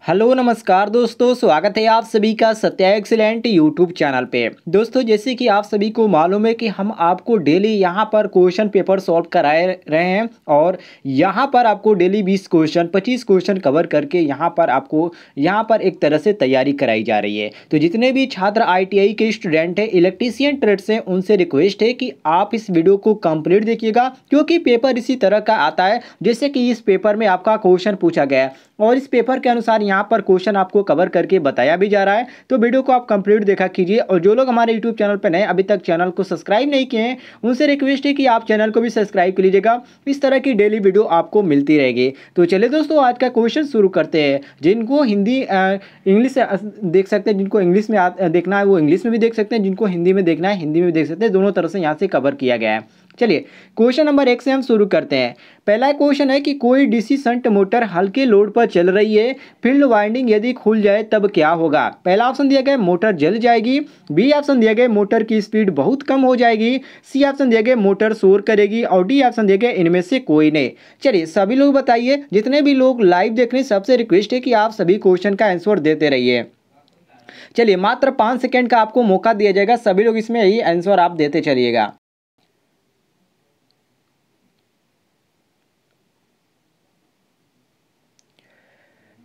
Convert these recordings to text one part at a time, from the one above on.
Hello नमस्कार दोस्तों, स्वागत है आप सभी का सत्या एक्सीलेंट यूट्यूब चैनल पे। दोस्तों, जैसे कि आप सभी को मालूम है कि हम आपको डेली यहाँ पर क्वेश्चन पेपर सॉल्व कराए रहे हैं और यहाँ पर आपको डेली 20 क्वेश्चन 25 क्वेश्चन कवर करके यहाँ पर एक तरह से तैयारी कराई जा रही है। तो जितने भी छात्र ITI के स्टूडेंट हैं, इलेक्ट्रीशियन ट्रेड से, उनसे रिक्वेस्ट है कि आप इस वीडियो को कंप्लीट देखिएगा, क्योंकि पेपर इसी तरह का आता है जैसे कि इस पेपर में आपका क्वेश्चन पूछा गया है और इस पेपर के अनुसार यहाँ पर क्वेश्चन आपको कवर करके बताया भी जा रहा है। तो वीडियो को आप कंप्लीट देखा कीजिए और जो लोग हमारे यूट्यूब चैनल पर नए अभी तक चैनल को सब्सक्राइब नहीं किए हैं, उनसे रिक्वेस्ट है कि आप चैनल को भी सब्सक्राइब कर लीजिएगा। इस तरह की डेली वीडियो आपको मिलती रहेगी। तो चलिए दोस्तों, आज का क्वेश्चन शुरू करते हैं। जिनको हिंदी इंग्लिश देख सकते हैं, जिनको इंग्लिश में देखना है वो इंग्लिश में भी देख सकते हैं, जिनको हिंदी में देखना है हिंदी में भी देख सकते हैं। दोनों तरह से यहाँ से कवर किया गया है। चलिए क्वेश्चन नंबर 1 से हम शुरू करते हैं। पहला क्वेश्चन है कि कोई डीसी शंट मोटर हल्के लोड पर चल रही है, फील्ड वाइंडिंग यदि खुल जाए तब क्या होगा। पहला ऑप्शन दिया गया मोटर जल जाएगी, बी ऑप्शन दिया गया मोटर की स्पीड बहुत कम हो जाएगी, सी ऑप्शन दिया गया मोटर शोर करेगी और डी ऑप्शन दिया गया इनमें से कोई नहीं। चलिए सभी लोग बताइए, जितने भी लोग लाइव देख रहे हैं सबसे रिक्वेस्ट है कि आप सभी क्वेश्चन का आंसर देते रहिए। चलिए मात्र 5 सेकेंड का आपको मौका दिया जाएगा, सभी लोग इसमें यही आंसर आप देते चलिएगा।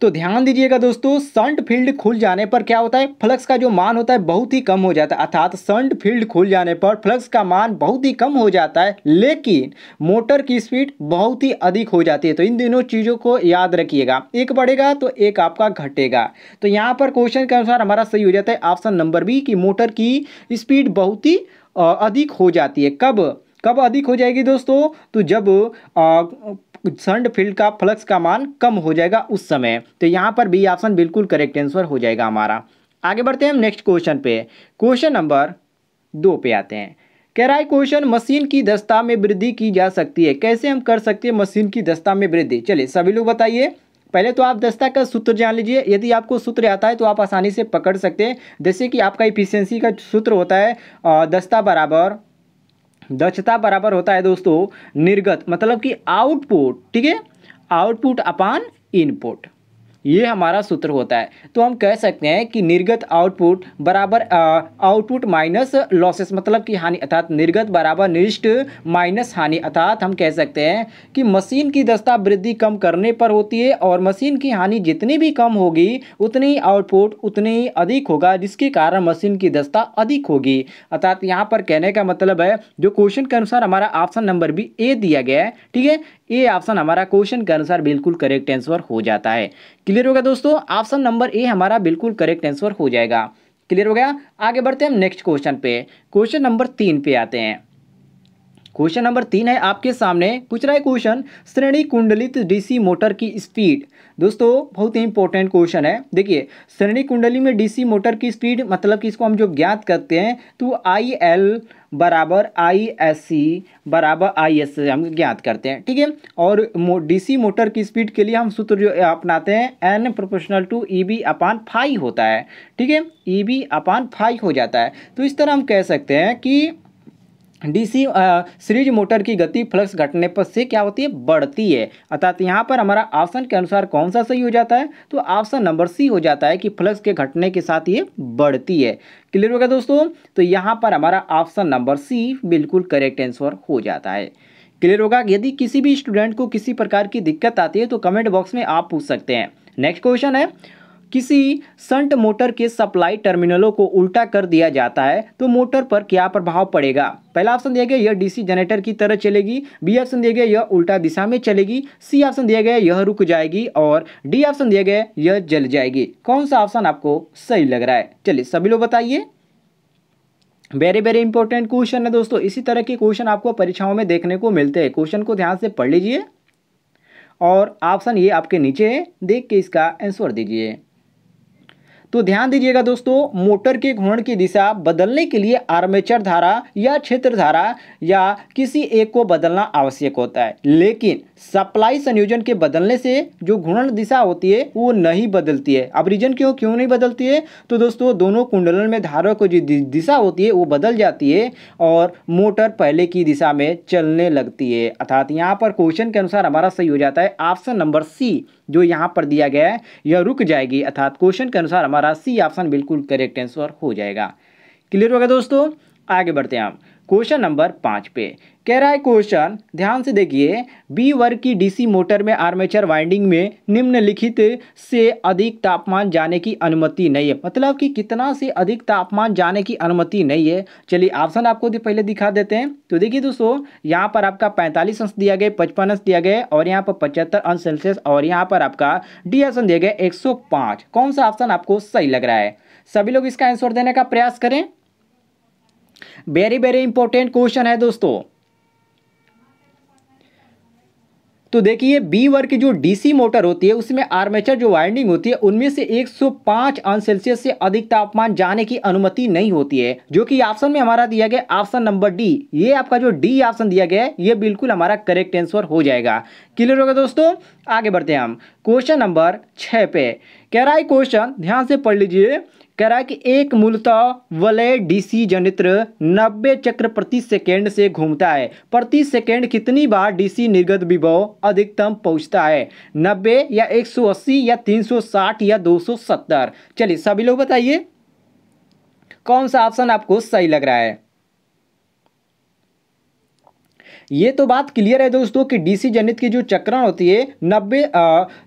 तो ध्यान दीजिएगा दोस्तों, शंट फील्ड खुल जाने पर क्या होता है, फ्लक्स का जो मान होता है बहुत ही कम हो जाता है। अर्थात शंट फील्ड खुल जाने पर फ्लक्स का मान बहुत ही कम हो जाता है, लेकिन मोटर की स्पीड बहुत ही अधिक हो जाती है। तो इन दोनों चीज़ों को याद रखिएगा, एक बढ़ेगा तो एक आपका घटेगा। तो यहाँ पर क्वेश्चन के अनुसार हमारा सही हो जाता है ऑप्शन नंबर बी कि मोटर की स्पीड बहुत ही अधिक हो जाती है। कब अधिक हो जाएगी दोस्तों, तो जब शंट फील्ड का फ्लक्स का मान कम हो जाएगा उस समय। तो यहाँ पर बी ऑप्शन बिल्कुल करेक्ट आंसर हो जाएगा हमारा। आगे बढ़ते हैं हम नेक्स्ट क्वेश्चन पे। क्वेश्चन नंबर 2 पे आते हैं। कह रहा है क्वेश्चन, मशीन की दक्षता में वृद्धि की जा सकती है, कैसे हम कर सकते हैं मशीन की दक्षता में वृद्धि। चलिए सभी लोग बताइए। पहले तो आप दक्षता का सूत्र जान लीजिए, यदि आपको सूत्र आता है तो आप आसानी से पकड़ सकते हैं। जैसे कि आपका इफिशियंसी का सूत्र होता है दक्षता बराबर होता है दोस्तों निर्गत, मतलब कि आउटपुट, ठीक है, आउटपुट अपान इनपुट, ये हमारा सूत्र होता है। तो हम कह सकते हैं कि निर्गत आउटपुट बराबर आउटपुट माइनस लॉसेस, मतलब कि हानि, अर्थात निर्गत बराबर निविष्ट माइनस हानि। अर्थात हम कह सकते हैं कि मशीन की दक्षता वृद्धि कम करने पर होती है और मशीन की हानि जितनी भी कम होगी उतनी ही आउटपुट उतनी ही अधिक होगा, जिसके कारण मशीन की दक्षता अधिक होगी। अर्थात यहाँ पर कहने का मतलब है, जो क्वेश्चन के अनुसार हमारा ऑप्शन नंबर भी ए दिया गया है, ठीक है, ए ऑप्शन हमारा क्वेश्चन के अनुसार बिल्कुल करेक्ट आंसर हो जाता है। क्लियर होगा दोस्तों, ऑप्शन नंबर ए हमारा बिल्कुल करेक्ट आंसर हो जाएगा। क्लियर हो गया। आगे बढ़ते हैं हम नेक्स्ट क्वेश्चन पे। क्वेश्चन नंबर 3 पे आते हैं। क्वेश्चन नंबर 3 है आपके सामने, पूछ रहा है क्वेश्चन, श्रेणी कुंडलित डीसी मोटर की स्पीड। दोस्तों बहुत ही इंपॉर्टेंट क्वेश्चन है। देखिए श्रेणी कुंडली में डीसी मोटर की स्पीड, मतलब कि इसको हम जो ज्ञात करते हैं तो IL बराबर ISC बराबर IS हम ज्ञात करते हैं, ठीक है। और डीसी मोटर की स्पीड के लिए हम सूत्र जो अपनाते हैं N प्रोपोर्शनल टू EB अपान फाई होता है, ठीक है, EB अपान फाई हो जाता है। तो इस तरह हम कह सकते हैं कि डीसी सीरीज मोटर की गति फ्लक्स घटने पर से क्या होती है, बढ़ती है। अर्थात यहाँ पर हमारा ऑप्शन के अनुसार कौन सा सही हो जाता है, तो ऑप्शन नंबर सी हो जाता है कि फ्लक्स के घटने के साथ ये बढ़ती है। क्लियर होगा दोस्तों, तो यहाँ पर हमारा ऑप्शन नंबर सी बिल्कुल करेक्ट आंसर हो जाता है। क्लियर होगा। यदि किसी भी स्टूडेंट को किसी प्रकार की दिक्कत आती है तो कमेंट बॉक्स में आप पूछ सकते हैं। नेक्स्ट क्वेश्चन है, किसी शंट मोटर के सप्लाई टर्मिनलों को उल्टा कर दिया जाता है तो मोटर पर क्या प्रभाव पड़ेगा। पहला ऑप्शन दिया गया यह डीसी जनरेटर की तरह चलेगी, बी ऑप्शन दिया गया यह उल्टा दिशा में चलेगी, सी ऑप्शन दिया गया यह रुक जाएगी और डी ऑप्शन दिया गया यह जल जाएगी। कौन सा ऑप्शन आपको सही लग रहा है, चलिए सभी लोग बताइए। वेरी वेरी इंपॉर्टेंट क्वेश्चन है दोस्तों, इसी तरह के क्वेश्चन आपको परीक्षाओं में देखने को मिलते हैं। क्वेश्चन को ध्यान से पढ़ लीजिए और ऑप्शन ये आपके नीचे है, देख के इसका आंसर दीजिए। तो ध्यान दीजिएगा दोस्तों, मोटर के घूर्णन की दिशा बदलने के लिए आर्मेचर धारा या क्षेत्र धारा या किसी एक को बदलना आवश्यक होता है, लेकिन सप्लाई संयोजन के बदलने से जो घूर्णन दिशा होती है वो नहीं बदलती है। अब रीजन क्यों नहीं बदलती है, तो दोस्तों दोनों कुंडलन में धारा को जो दिशा होती है वो बदल जाती है और मोटर पहले की दिशा में चलने लगती है। अर्थात यहाँ पर क्वेश्चन के अनुसार हमारा सही हो जाता है ऑप्शन नंबर सी, जो यहाँ पर दिया गया है यह रुक जाएगी, अर्थात क्वेश्चन के अनुसार हमारा सी ऑप्शन बिल्कुल करेक्ट आंसर हो जाएगा। क्लियर हो गया दोस्तों, आगे बढ़ते हैं हम क्वेश्चन नंबर 5 पे। कह रहा है क्वेश्चन, ध्यान से देखिए, बी वर्ग की डीसी मोटर में आर्मेचर वाइंडिंग में निम्नलिखित से अधिक तापमान जाने की अनुमति नहीं है। मतलब कि कितना से अधिक तापमान जाने की अनुमति नहीं है। चलिए ऑप्शन आपको पहले दिखा देते हैं। तो देखिए दोस्तों, यहाँ पर आपका 45 अंश दिया गया, 55 अंश दिया गया और यहाँ पर 75 अंश सेल्सियस और यहाँ पर आपका डी ऑप्शन दिया गया 105। कौन सा ऑप्शन आपको सही लग रहा है? सभी लोग इसका आंसर देने का प्रयास करें। वेरी वेरी इंपॉर्टेंट क्वेश्चन है दोस्तों। तो देखिए, बी वर्ग की जो डीसी मोटर होती है उसमें आर्मेचर जो वाइंडिंग होती है उनमें से 105 अंश सेल्सियस से अधिक तापमान जाने की अनुमति नहीं होती है, जो कि ऑप्शन में हमारा दिया गया ऑप्शन नंबर डी। ये आपका जो डी ऑप्शन दिया गया है ये बिल्कुल हमारा करेक्ट आंसर हो जाएगा। क्लियर होगा दोस्तों, आगे बढ़ते हैं हम क्वेश्चन नंबर 6 पे। कह रहा है क्वेश्चन, ध्यान से पढ़ लीजिए। कह रहा है कि एक मूलतः वलय डीसी जनरेटर 90 चक्र प्रति सेकेंड से घूमता है। प्रति सेकेंड कितनी बार डीसी निर्गत विभव अधिकतम पहुंचता है? 90 या 180 या 360 या 270? चलिए सभी लोग बताइए कौन सा ऑप्शन आपको सही लग रहा है। ये तो बात क्लियर है दोस्तों कि डीसी जनित की जो चक्रण होती है 90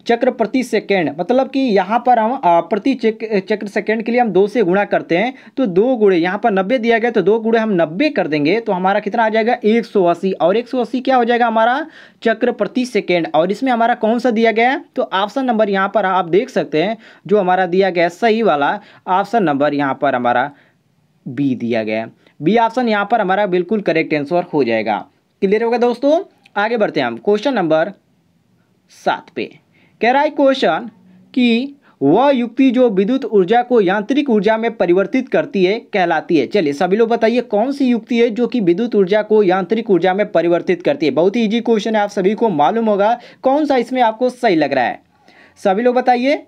चक्र प्रति सेकेंड, मतलब कि यहाँ पर हम प्रति चक्र सेकेंड के लिए हम 2 से गुणा करते हैं। तो 2 गुणे, यहाँ पर 90 दिया गया तो 2 गुणे हम 90 कर देंगे तो हमारा कितना आ जाएगा 180। और 180 क्या हो जाएगा हमारा चक्र प्रति सेकेंड। और इसमें हमारा कौन सा दिया गया है? तो ऑप्शन नंबर यहाँ पर आप देख सकते हैं जो हमारा दिया गया सही वाला ऑप्शन नंबर यहाँ पर हमारा बी दिया गया। बी ऑप्शन यहाँ पर हमारा बिल्कुल करेक्ट आंसर हो जाएगा। क्लियर होगा दोस्तों, आगे बढ़ते हैं हम क्वेश्चन नंबर 7 पे। कह रहा है क्वेश्चन कि वह युक्ति जो विद्युत ऊर्जा को यांत्रिक ऊर्जा में परिवर्तित करती है कहलाती है। चलिए सभी लोग बताइए कौन सी युक्ति है जो कि विद्युत ऊर्जा को यांत्रिक ऊर्जा में परिवर्तित करती है। बहुत ही इजी क्वेश्चन है, आप सभी को मालूम होगा। कौन सा इसमें आपको सही लग रहा है? सभी लोग बताइए।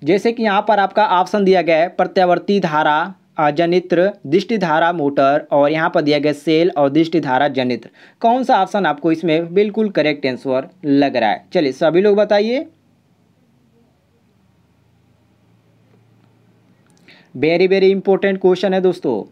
जैसे कि यहाँ पर आपका ऑप्शन दिया गया है प्रत्यावर्ती धारा जनित्र, दृष्टि धारा मोटर और यहाँ पर दिया गया सेल और दृष्टि धारा जनित्र। कौन सा ऑप्शन आपको इसमें बिल्कुल करेक्ट आंसर लग रहा है? चलिए सभी लोग बताइए। वेरी वेरी इंपॉर्टेंट क्वेश्चन है दोस्तों।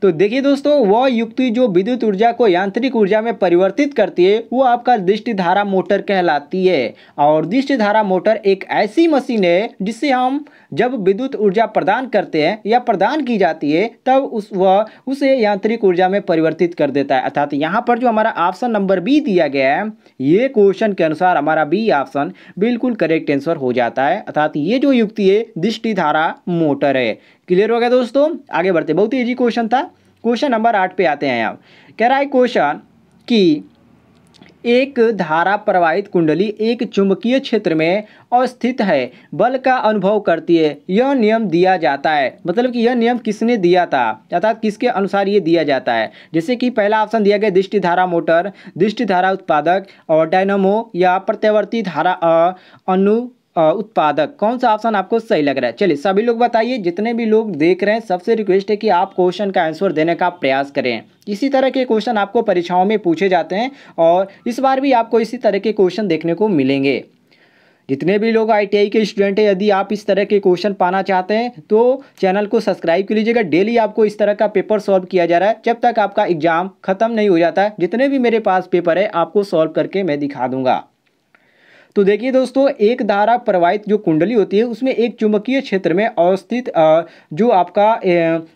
तो देखिए दोस्तों, वह युक्ति जो विद्युत ऊर्जा को यांत्रिक ऊर्जा में परिवर्तित करती है वो आपका दृष्टि धारा मोटर कहलाती है। और दृष्टि धारा मोटर एक ऐसी मशीन है जिससे हम जब विद्युत ऊर्जा प्रदान करते हैं या प्रदान की जाती है तब उसे यांत्रिक ऊर्जा में परिवर्तित कर देता है। अर्थात यहाँ पर जो हमारा ऑप्शन नंबर बी दिया गया है ये क्वेश्चन के अनुसार हमारा बी ऑप्शन बिल्कुल करेक्ट आंसर हो जाता है। अर्थात ये जो युक्ति है दृष्टि धारा मोटर है। क्लियर हो गया दोस्तों, आगे बढ़ते। बहुत ही इजी क्वेश्चन था। क्वेश्चन नंबर 8 पे आते हैं। आप कह रहा है क्वेश्चन कि एक धारा प्रवाहित कुंडली एक चुंबकीय क्षेत्र में अवस्थित है, बल का अनुभव करती है। यह नियम दिया जाता है। मतलब कि यह नियम किसने दिया था, अर्थात किसके अनुसार ये दिया जाता है? जैसे कि पहला ऑप्शन दिया गया दृष्टि धारा मोटर, दृष्टि धारा उत्पादक और डायनामो या प्रत्यावर्ती धारा उत्पादक। कौन सा ऑप्शन आपको सही लग रहा है? चलिए सभी लोग बताइए। जितने भी लोग देख रहे हैं सबसे रिक्वेस्ट है कि आप क्वेश्चन का आंसर देने का प्रयास करें। इसी तरह के क्वेश्चन आपको परीक्षाओं में पूछे जाते हैं और इस बार भी आपको इसी तरह के क्वेश्चन देखने को मिलेंगे। जितने भी लोग ITI के स्टूडेंट हैं, यदि आप इस तरह के क्वेश्चन पाना चाहते हैं तो चैनल को सब्सक्राइब कर लीजिएगा। डेली आपको इस तरह का पेपर सॉल्व किया जा रहा है जब तक आपका एग्जाम खत्म नहीं हो जाता है। जितने भी मेरे पास पेपर है आपको सॉल्व करके मैं दिखा दूंगा। तो देखिए दोस्तों, एक धारा प्रवाहित जो कुंडली होती है उसमें एक चुंबकीय क्षेत्र में अवस्थित जो आपका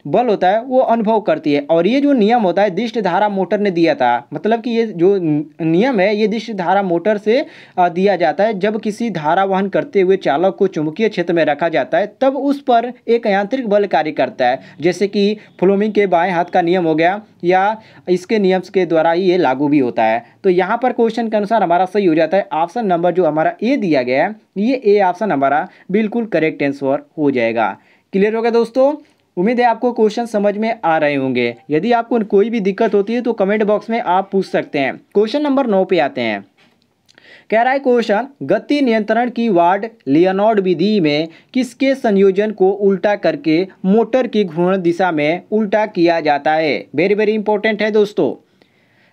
बल होता है वो अनुभव करती है। और ये जो नियम होता है दृष्टि धारा मोटर ने दिया था। मतलब कि ये जो नियम है ये दृष्टि धारा मोटर से दिया जाता है। जब किसी धारा वहन करते हुए चालक को चुंबकीय क्षेत्र में रखा जाता है तब उस पर एक यांत्रिक बल कार्य करता है। जैसे कि फ्लोमिंग के बाएं हाथ का नियम हो गया या इसके नियम के द्वारा ये लागू भी होता है। तो यहाँ पर क्वेश्चन के अनुसार हमारा सही हो जाता है ऑप्शन नंबर जो हमारा ए दिया गया है ये ए ऑप्शन हमारा बिल्कुल करेक्ट आंसर हो जाएगा। क्लियर हो गया दोस्तों, उम्मीद है आपको क्वेश्चन समझ में आ रहे होंगे। यदि आपको कोई भी दिक्कत होती है तो कमेंट बॉक्स में आप पूछ सकते हैं। क्वेश्चन नंबर 9 पे आते हैं। कह रहा है क्वेश्चन, गति नियंत्रण की वार्ड लियोनार्ड विधि में किसके संयोजन को उल्टा करके मोटर की घूर्णन दिशा में उल्टा किया जाता है? वेरी वेरी इंपॉर्टेंट है दोस्तों।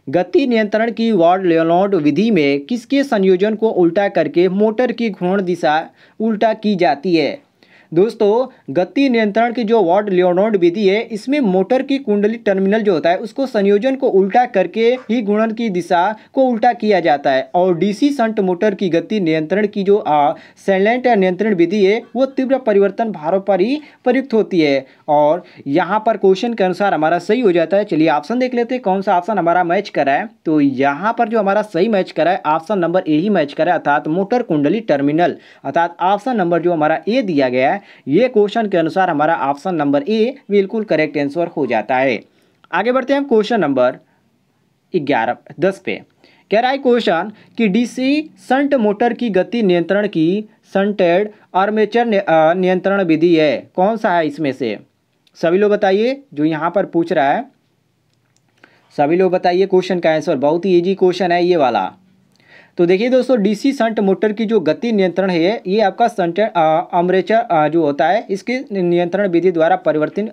गति नियंत्रण की वॉर्ड लेनॉर्ड विधि में किसके संयोजन को उल्टा करके मोटर की घूर्णन दिशा उल्टा की जाती है? दोस्तों, गति नियंत्रण की जो वॉर्ड लियोनार्ड विधि है, इसमें मोटर की कुंडली टर्मिनल जो होता है उसको संयोजन को उल्टा करके ही घूर्णन की दिशा को उल्टा किया जाता है। और डीसी शंट मोटर की गति नियंत्रण की जो सैलेंट नियंत्रण विधि है वो तीव्र परिवर्तन भारों पर ही प्रयुक्त होती है। और यहाँ पर क्वेश्चन के अनुसार हमारा सही हो जाता है। चलिए ऑप्शन देख लेते हैं कौन सा ऑप्शन हमारा मैच करा है। तो यहाँ पर जो हमारा सही मैच करा है option number A he match करा है, अर्थात मोटर कुंडली टर्मिनल, अर्थात ऑप्शन नंबर जो हमारा ए दिया गया है ये क्वेश्चन के अनुसार हमारा ऑप्शन नंबर ए बिल्कुल करेक्ट आंसर हो जाता है। आगे बढ़ते हैं हम क्वेश्चन नंबर 10 पे। कह रहा है क्वेश्चन कि डीसी शंट मोटर की गति नियंत्रण की शंटेड आर्मेचर नियंत्रण विधि है, कौन सा है इसमें से? सभी लोग बताइए, जो यहाँ पर पूछ रहा है सभी लोग बताइए क्वेश्चन का आंसर। बहुत ही इजी क्वेश्चन है ये वाला। तो देखिए दोस्तों, डीसी शंट मोटर की जो गति नियंत्रण है ये आपका शंट आर्मेचर जो होता है इसके नियंत्रण विधि द्वारा परिवर्तित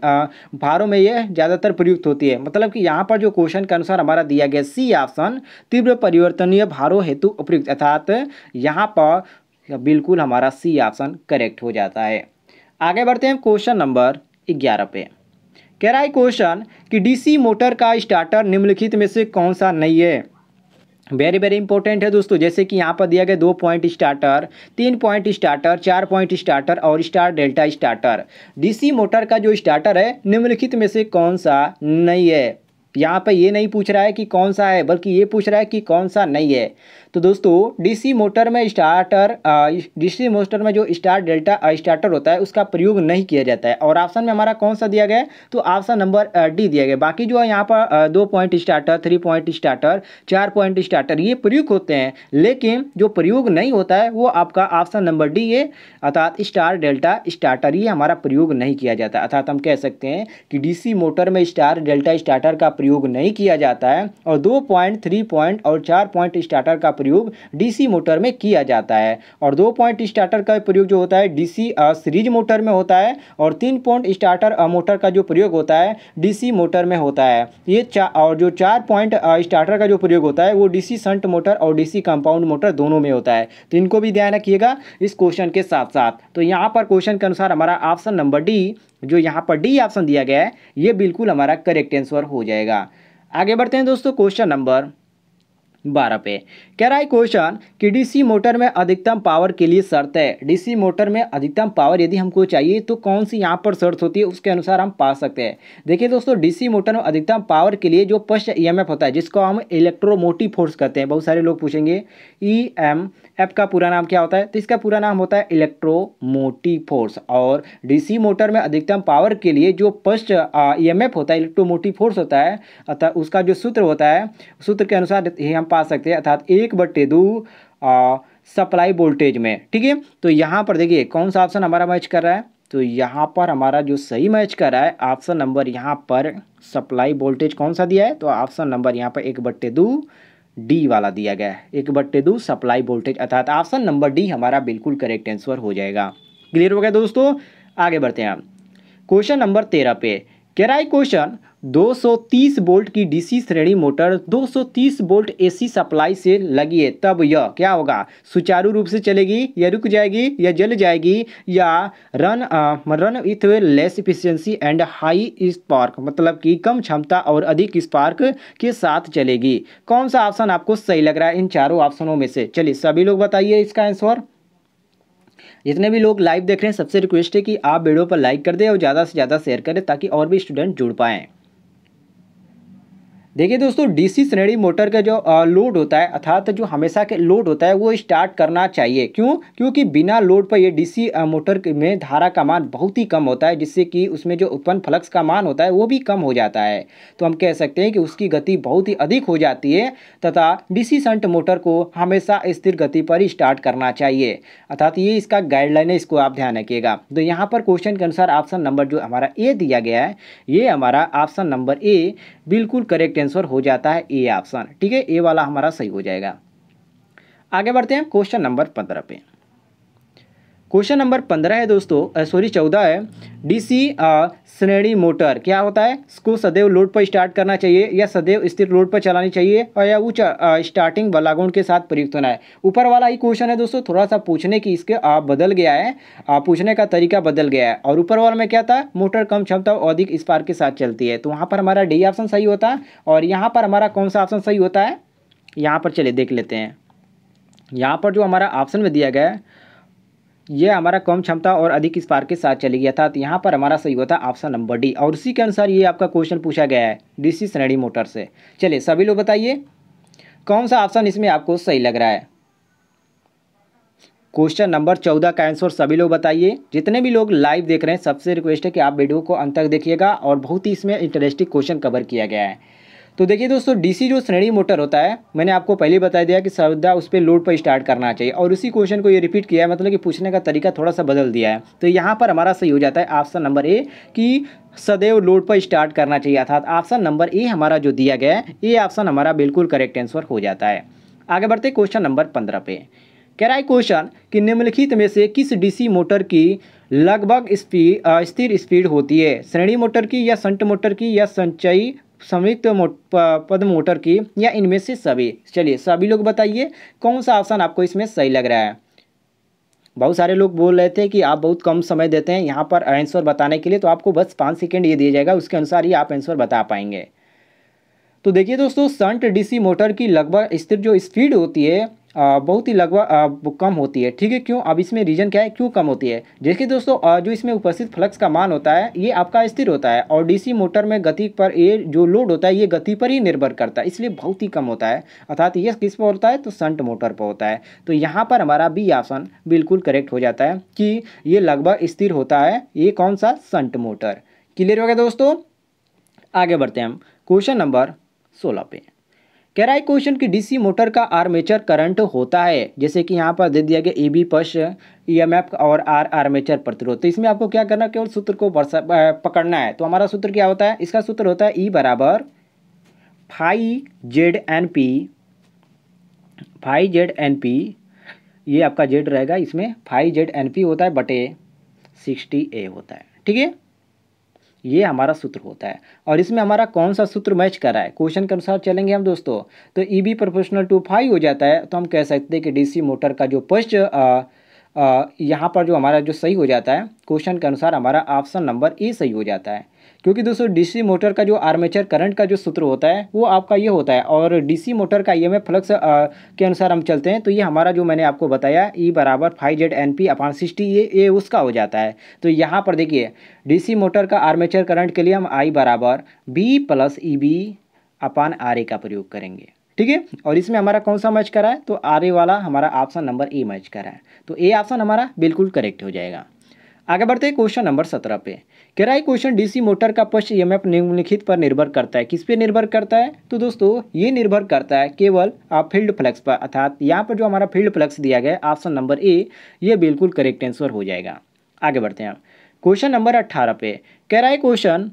भारों में ये ज़्यादातर प्रयुक्त होती है। मतलब कि यहाँ पर जो क्वेश्चन के अनुसार हमारा दिया गया सी ऑप्शन तीव्र परिवर्तनीय भारों हेतु उपयुक्त, अर्थात यहाँ पर बिल्कुल हमारा सी ऑप्शन करेक्ट हो जाता है। आगे बढ़ते हैं क्वेश्चन नंबर 11 पे। कह रहा है क्वेश्चन कि डीसी मोटर का स्टार्टर निम्नलिखित में से कौन सा नहीं है? वेरी वेरी इंपॉर्टेंट है दोस्तों। जैसे कि यहाँ पर दिया गया 2 point starter, 3 point starter, 4 point starter और star delta starter. DC motor का जो स्टार्टर है निम्नलिखित में से कौन सा नहीं है? यहाँ पर ये नहीं पूछ रहा है कि कौन सा है, बल्कि ये पूछ रहा है कि कौन सा नहीं है। तो दोस्तों, डीसी मोटर में डीसी मोटर में जो स्टार डेल्टा स्टार्टर होता है उसका प्रयोग नहीं किया जाता है। और ऑप्शन में हमारा कौन सा दिया गया है? तो ऑप्शन नंबर डी दिया गया। बाकी जो है यहाँ पर 2 point starter, 3 point starter, 4 point starter ये प्रयोग होते हैं, लेकिन जो प्रयोग नहीं होता है वो आपका ऑप्शन नंबर डी है, अर्थात स्टार डेल्टा स्टार्टर ये हमारा प्रयोग नहीं किया जाता। अर्थात हम कह सकते हैं कि डीसी मोटर में स्टार डेल्टा स्टार्टर का प्रयोग नहीं किया जाता है और 2 पॉइंट, 3 पॉइंट और 4 पॉइंट स्टार्टर का प्रयोग डीसी मोटर में किया जाता है। और 2 पॉइंट स्टार्टर का प्रयोग जो होता है डीसी सीरीज मोटर में होता है और 3 पॉइंट स्टार्टर मोटर का जो प्रयोग होता है डीसी मोटर में होता है। ये और जो 4 पॉइंट स्टार्टर का जो प्रयोग होता है वो डीसी शंट मोटर और डीसी कंपाउंड मोटर दोनों में होता है। तो इनको भी ध्यान रखिएगा इस क्वेश्चन के साथ साथ। तो यहाँ पर क्वेश्चन के अनुसार हमारा ऑप्शन नंबर डी, जो यहाँ पर डी ऑप्शन दिया गया है ये बिल्कुल हमारा करेक्ट आंसर हो जाएगा। आगे बढ़ते हैं दोस्तों क्वेश्चन नंबर 12 पे। कह रहा है क्वेश्चन कि डीसी मोटर में अधिकतम पावर के लिए शर्त है। डीसी मोटर में अधिकतम पावर यदि हमको चाहिए तो कौन सी यहाँ पर शर्त होती है, उसके अनुसार हम पा सकते हैं। देखिए दोस्तों, डीसी मोटर में अधिकतम पावर के लिए जो पश्च ईएमएफ होता है जिसको हम इलेक्ट्रोमोटिव फोर्स कहते हैं। बहुत सारे लोग पूछेंगे ईएमएफ का पूरा नाम क्या होता है, तो इसका पूरा नाम होता है इलेक्ट्रोमोटिव फोर्स। और डीसी मोटर में अधिकतम पावर के लिए जो पश्च ईएमएफ होता है इलेक्ट्रोमोटिव फोर्स होता है, अतः उसका जो सूत्र होता है सूत्र के अनुसार ही हम पा सकते हैं, अर्थात 1/2 सप्लाई वोल्टेज में। ठीक है, तो यहाँ पर देखिए कौन सा ऑप्शन हमारा मैच कर रहा है। तो यहाँ पर हमारा जो सही मैच कर रहा है ऑप्शन नंबर यहाँ पर सप्लाई वोल्टेज कौन सा दिया है, तो ऑप्शन नंबर यहाँ पर 1/2 डी वाला दिया गया है, 1/2 सप्लाई वोल्टेज, अर्थात ऑप्शन नंबर डी हमारा बिल्कुल करेक्ट आंसर हो जाएगा। क्लियर हो गया दोस्तों। आगे बढ़ते हैं क्वेश्चन नंबर 13 पे। कह रहा है क्वेश्चन 230 वोल्ट की डीसी श्रेणी मोटर 230 वोल्ट एसी सप्लाई से लगी है, तब यह क्या होगा? सुचारू रूप से चलेगी या रुक जाएगी या जल जाएगी या run with less efficiency and high spark, मतलब कि कम क्षमता और अधिक स्पार्क के साथ चलेगी। कौन सा ऑप्शन आपको सही लग रहा है इन चारों ऑप्शनों में से? चलिए सभी लोग बताइए इसका आंसर। जितने भी लोग लाइव देख रहे हैं सबसे रिक्वेस्ट है कि आप वीडियो पर लाइक कर दें और ज़्यादा से ज़्यादा शेयर करें ताकि और भी स्टूडेंट जुड़ पाएँ। देखिए दोस्तों, डीसी श्रेणी मोटर का जो लोड होता है, अर्थात जो हमेशा के लोड होता है वो स्टार्ट करना चाहिए। क्यों? क्योंकि बिना लोड पर ये डीसी मोटर में धारा का मान बहुत ही कम होता है, जिससे कि उसमें जो उत्पन्न फ्लक्स का मान होता है वो भी कम हो जाता है। तो हम कह सकते हैं कि उसकी गति बहुत ही अधिक हो जाती है तथा डीसी शंट मोटर को हमेशा स्थिर गति पर ही स्टार्ट करना चाहिए, अर्थात ये इसका गाइडलाइन है, इसको आप ध्यान रखिएगा। तो यहाँ पर क्वेश्चन के अनुसार ऑप्शन नंबर जो हमारा ए दिया गया है ये हमारा ऑप्शन नंबर ए बिल्कुल करेक्ट आंसर हो जाता है, ए ऑप्शन। ठीक है, ए वाला हमारा सही हो जाएगा। आगे बढ़ते हैं क्वेश्चन नंबर 15 पे। क्वेश्चन नंबर 15 है दोस्तों, सॉरी 14 है। डीसी श्रेणी मोटर क्या होता है? इसको सदैव लोड पर स्टार्ट करना चाहिए या सदैव स्थिर लोड पर चलानी चाहिए और या उच्च स्टार्टिंग बलागुण के साथ प्रयुक्त होना है। ऊपर वाला ही क्वेश्चन है दोस्तों, थोड़ा सा पूछने की इसके बदल गया है, पूछने का तरीका बदल गया है। और ऊपर वाला में क्या था? मोटर कम क्षमता और अधिक स्पार्क के साथ चलती है, तो वहाँ पर हमारा डी ऑप्शन सही होता है। और यहाँ पर हमारा कौन सा ऑप्शन सही होता है? यहाँ पर चलिए देख लेते हैं। यहाँ पर जो हमारा ऑप्शन में दिया गया है ये हमारा कम क्षमता और अधिक स्पार्क के साथ चली गया था, तो यहाँ पर हमारा सही होता है ऑप्शन नंबर डी। और उसी के अनुसार ये आपका क्वेश्चन पूछा गया है डीसी श्रेणी मोटर से। चलिए सभी लोग बताइए कौन सा ऑप्शन इसमें आपको सही लग रहा है। क्वेश्चन नंबर 14 का आंसर सभी लोग बताइए। जितने भी लोग लाइव देख रहे हैं सबसे रिक्वेस्ट है कि आप वीडियो को अंत तक देखिएगा और बहुत ही इसमें इंटरेस्टिंग क्वेश्चन कवर किया गया है। तो देखिए दोस्तों, डीसी जो श्रेणी मोटर होता है, मैंने आपको पहले बता दिया कि सदा उस पर लोड पर स्टार्ट करना चाहिए और उसी क्वेश्चन को ये रिपीट किया है, मतलब कि पूछने का तरीका थोड़ा सा बदल दिया है। तो यहाँ पर हमारा सही हो जाता है ऑप्शन नंबर ए कि सदैव लोड पर स्टार्ट करना चाहिए, अर्थात ऑप्शन नंबर ए हमारा जो दिया गया है ये ऑप्शन हमारा बिल्कुल करेक्ट आंसर हो जाता है। आगे बढ़ते क्वेश्चन नंबर 15 पे। कह रहा है क्वेश्चन कि निम्नलिखित में से किस डीसी मोटर की लगभग स्थिर स्पीड होती है? श्रेणी मोटर की या शंट मोटर की या संचयी संयुक्त पद मोटर की या इनमें से सभी? चलिए सभी लोग बताइए कौन सा ऑप्शन आपको इसमें सही लग रहा है। बहुत सारे लोग बोल रहे थे कि आप बहुत कम समय देते हैं यहाँ पर आंसर बताने के लिए, तो आपको बस 5 सेकेंड ये दिया जाएगा, उसके अनुसार ही आप आंसर बता पाएंगे। तो देखिए दोस्तों, शंट डीसी मोटर की लगभग स्थिर जो स्पीड होती है बहुत ही लगभग कम होती है। ठीक है, क्यों? अब इसमें रीजन क्या है क्यों कम होती है? देखिए दोस्तों, जो इसमें उपस्थित फ्लक्स का मान होता है ये आपका स्थिर होता है और डीसी मोटर में गति पर ये जो लोड होता है ये गति पर ही निर्भर करता है, इसलिए बहुत ही कम होता है। अर्थात ये किस पर होता है? तो शंट मोटर पर होता है। तो यहाँ पर हमारा बी ऑप्शन बिल्कुल करेक्ट हो जाता है कि ये लगभग स्थिर होता है। ये कौन सा? Shunt motor. क्लियर हो गया दोस्तों? आगे बढ़ते हैं हम क्वेश्चन नंबर 16 पे। कह रहा है क्वेश्चन कि डीसी मोटर का आर्मेचर करंट होता है, जैसे कि यहाँ पर दे दिया गया ए बी पश ईएमएफ और आर आर्मेचर प्रतिरोध। तो इसमें आपको क्या करना है? केवल सूत्र को पकड़ना है। तो हमारा सूत्र क्या होता है? इसका सूत्र होता है ई बराबर फाई जेड एन पी, ये आपका जेड रहेगा, इसमें फाई जेड एन पी होता है बटे 60A होता है। ठीक है, ये हमारा सूत्र होता है। और इसमें हमारा कौन सा सूत्र मैच कर रहा है? क्वेश्चन के अनुसार चलेंगे हम दोस्तों, तो ई बी प्रोपोर्शनल टू 5 हो जाता है। तो हम कह सकते हैं कि डीसी मोटर का जो फर्स्ट यहाँ पर जो हमारा जो सही हो जाता है क्वेश्चन के अनुसार हमारा ऑप्शन नंबर ए सही हो जाता है। क्योंकि दोस्तों डीसी मोटर का जो आर्मेचर करंट का जो सूत्र होता है वो आपका ये होता है और डीसी मोटर का ईएमएफ फ्लक्स के अनुसार हम चलते हैं। तो ये हमारा जो मैंने आपको बताया ई बराबर 5ZNP/60 ये उसका हो जाता है। तो यहाँ पर देखिए डीसी मोटर का आर्मेचर करंट के लिए हम आई बराबर B+EB/RA का प्रयोग करेंगे। ठीक है, और इसमें हमारा कौन सा मैच करा है? तो RA वाला हमारा ऑप्शन नंबर ए मैच करा है। तो ए ऑप्शन हमारा बिल्कुल करेक्ट हो जाएगा। आगे बढ़ते हैं क्वेश्चन नंबर 17 पे। कह रहा है क्वेश्चन डीसी मोटर का पश्च ईएमएफ निम्नलिखित पर निर्भर करता है। किस पे निर्भर करता है? तो दोस्तों ये निर्भर करता है केवल फील्ड फ्लक्स पर, अर्थात यहाँ पर जो हमारा फील्ड फ्लक्स दिया गया है ऑप्शन नंबर ए ये बिल्कुल करेक्ट आंसर हो जाएगा। आगे बढ़ते हैं क्वेश्चन नंबर 18 पे। कह रहा है क्वेश्चन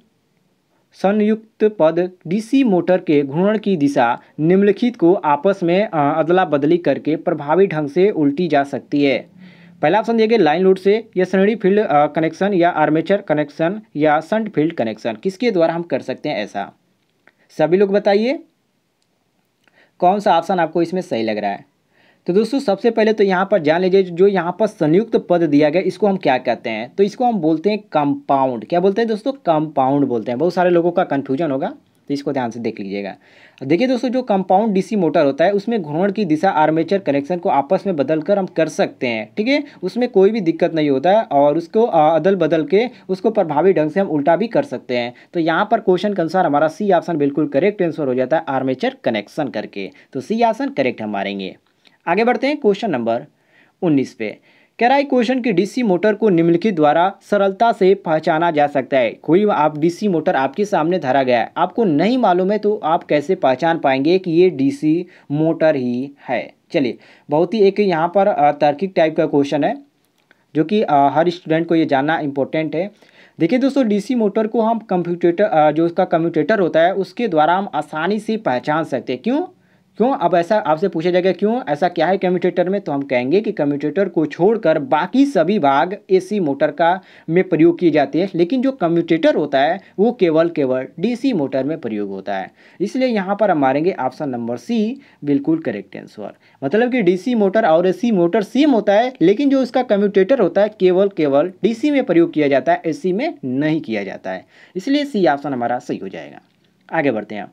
संयुक्त पद डीसी मोटर के घूर्णन की दिशा निम्नलिखित को आपस में अदला बदली करके प्रभावी ढंग से उल्टी जा सकती है। पहला ऑप्शन दिया गया लाइन लोड से या श्रेणी फील्ड कनेक्शन या आर्मेचर कनेक्शन या शंट फील्ड कनेक्शन, किसके द्वारा हम कर सकते हैं ऐसा? सभी लोग बताइए कौन सा ऑप्शन आपको इसमें सही लग रहा है। तो दोस्तों सबसे पहले तो यहाँ पर जान लीजिए जो यहाँ पर संयुक्त पद दिया गया इसको हम क्या कहते हैं? तो इसको हम बोलते हैं कंपाउंड। क्या बोलते हैं दोस्तों? कंपाउंड बोलते हैं। बहुत सारे लोगों का कन्फ्यूजन होगा, तो इसको ध्यान से देख लीजिएगा। देखिए दोस्तों जो कंपाउंड डीसी मोटर होता है उसमें घूर्णन की दिशा आर्मेचर कनेक्शन को आपस में बदलकर हम कर सकते हैं। ठीक है, उसमें कोई भी दिक्कत नहीं होता है और उसको अदल बदल के उसको प्रभावी ढंग से हम उल्टा भी कर सकते हैं। तो यहाँ पर क्वेश्चन के अनुसार हमारा सी ऑप्शन बिल्कुल करेक्ट आंसर हो जाता है आर्मेचर कनेक्शन करके। तो सी ऑप्शन करेक्ट हम मारेंगे। आगे बढ़ते हैं क्वेश्चन नंबर 19 पे। कह रहा है क्वेश्चन कि डीसी मोटर को निम्नलिखित द्वारा सरलता से पहचाना जा सकता है। कोई आप डीसी मोटर आपके सामने धरा गया है, आपको नहीं मालूम है, तो आप कैसे पहचान पाएंगे कि ये डीसी मोटर ही है? चलिए बहुत ही एक यहाँ पर तार्किक टाइप का क्वेश्चन है जो कि हर स्टूडेंट को ये जानना इंपॉर्टेंट है। देखिए दोस्तों डीसी मोटर को हम कंप्यूटर जो उसका कम्यूटेटर होता है उसके द्वारा हम आसानी से पहचान सकते हैं। क्यों? क्यों, अब ऐसा आपसे पूछा जाएगा क्यों ऐसा क्या है कम्यूटेटर में, तो हम कहेंगे कि कम्यूटेटर को छोड़कर बाकी सभी भाग एसी मोटर का में प्रयोग किए जाते हैं, लेकिन जो कम्यूटेटर होता है वो केवल डीसी मोटर में प्रयोग होता है। इसलिए यहाँ पर हम मारेंगे ऑप्शन नंबर सी बिल्कुल करेक्ट आंसर। मतलब कि डीसी मोटर और एसी मोटर सेम होता है, लेकिन जो इसका कम्यूटेटर होता है केवल डीसी में प्रयोग किया जाता है, एसी में नहीं किया जाता है। इसलिए सी ऑप्शन हमारा सही हो जाएगा। आगे बढ़ते हैं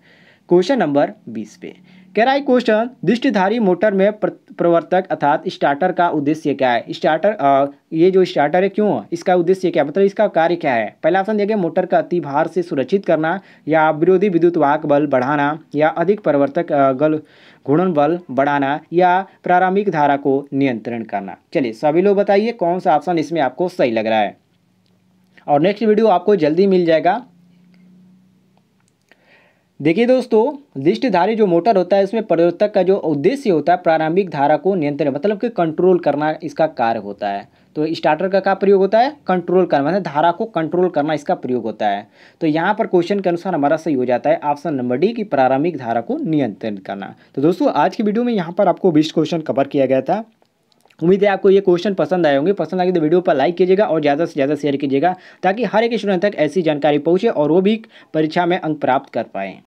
क्वेश्चन नंबर 20 पे। कह रहा है क्वेश्चन, दृष्टिधारी मोटर में प्रवर्तक अर्थात स्टार्टर का उद्देश्य क्या है। स्टार्टर ये जो स्टार्टर है क्यों, इसका उद्देश्य क्या, मतलब इसका कार्य क्या है। पहला ऑप्शन दिया गया मोटर का अति भार से सुरक्षित करना, या विरोधी विद्युत वाहक बल बढ़ाना, या अधिक परिवर्तक गल घूर्णन बल बढ़ाना, या प्रारंभिक धारा को नियंत्रण करना। चलिए सभी लोग बताइए कौन सा ऑप्शन इसमें आपको सही लग रहा है, और नेक्स्ट वीडियो आपको जल्दी मिल जाएगा। देखिए दोस्तों, दृष्टिधारी जो मोटर होता है उसमें प्रवर्तक का जो उद्देश्य होता है प्रारंभिक धारा को नियंत्रण मतलब कि कंट्रोल करना इसका कार्य होता है। तो स्टार्टर का क्या प्रयोग होता है, कंट्रोल करना, मतलब धारा को कंट्रोल करना इसका प्रयोग होता है। तो यहाँ पर क्वेश्चन के अनुसार हमारा सही हो जाता है ऑप्शन नंबर डी की प्रारंभिक धारा को नियंत्रित करना। तो दोस्तों आज की वीडियो में यहाँ पर आपको 20 क्वेश्चन कवर किया गया था। उम्मीद है आपको ये क्वेश्चन पसंद आए होंगे। पसंद आए तो वीडियो पर लाइक कीजिएगा और ज़्यादा से ज़्यादा शेयर कीजिएगा, ताकि हर एक स्टूडेंट तक ऐसी जानकारी पहुँचे और वो भी परीक्षा में अंक प्राप्त कर पाएँ।